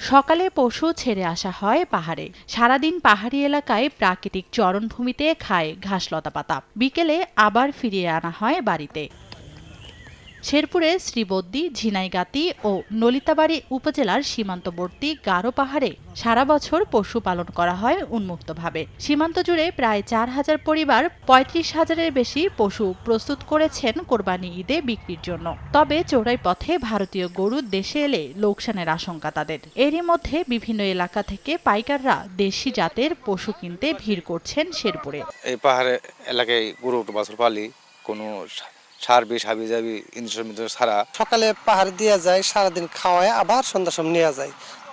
সকালে পশু ছেড়ে আসা হয় পাহাড়ে। সারাদিন পাহাড়ি এলাকায় প্রাকৃতিক চরণভূমিতে খায় ঘাস লতাপাতা। বিকেলে আবার ফিরিয়ে আনা হয় বাড়িতে। শেরপুরে শ্রীবদ্দী, ঝিনাইগাতী ও নলিতাবাড়ী উপজেলার সীমান্তবর্তী গারো পাহাড়ে সারা বছর পশু পালন করা হয় উন্মুক্তভাবে। সীমান্ত জুড়ে প্রায় ৪,০০০ পরিবার ৩৫,০০০-এর বেশি পশু প্রস্তুত করেছেন কোরবানি ঈদে বিক্রির জন্য। তবে চোরাই পথে ভারতীয় গরু দেশে এলে লোকসানের আশঙ্কা তাদের। এরই মধ্যে বিভিন্ন এলাকা থেকে পাইকাররা দেশি জাতের পশু কিনতে ভিড় করছেন শেরপুরে। এই পাহাড়ে এলাকায় গরু বছর পালি কোনো সার বিষ হাবি যাবি ইঞ্জেকশন ছাড়া। সকালে পাহাড় দিয়ে যায়, সারাদিন খাওয়ায় আবার সন্ধ্যার সময় নিয়ে যায়।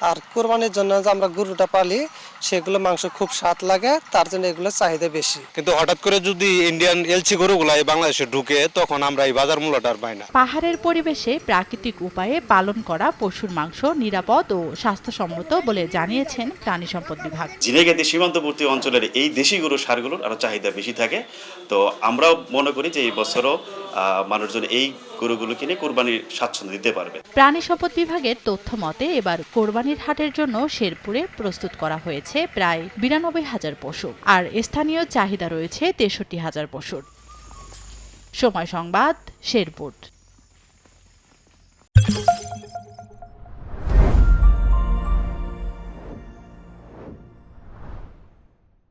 আর কোরবানির জন্য যে আমরা গরুটা পালি সেগুলো মাংস খুব স্বাদ লাগে, তার জন্য এগুলো চাহিদা বেশি। কিন্তু হঠাৎ করে যদি ইন্ডিয়ান এলচি গরুগুলা বাংলাদেশে ঢুকে তখন আমরা এই বাজার মূল্যটা আর পাই না। পাহাড়ের পরিবেশে প্রাকৃতিক উপায়ে পালন করা পশুর মাংস নিরাপদ ও স্বাস্থ্যসম্মত বলে জানিয়েছেন প্রাণী সম্পদ বিভাগ। ঝিনাইগাতী সীমান্তবর্তী অঞ্চলের এই দেশি গরুর সারগুলোর আরো চাহিদা বেশি থাকে। তো আমরাও মনে করি যে এই বছরও মানুষজন এই গরুগুলো কিনে কোরবানির স্বাচ্ছন্দ্য দিতে পারবে। প্রাণী সম্পদ বিভাগের তথ্য মতে এবার কোরবানির হাটের জন্য শেরপুরে প্রস্তুত করা হয়েছে প্রায় ৯২,০০০ পশু, আর স্থানীয় চাহিদা রয়েছে ৬৩,০০০ পশুর। সময় সংবাদ, শেরপুর।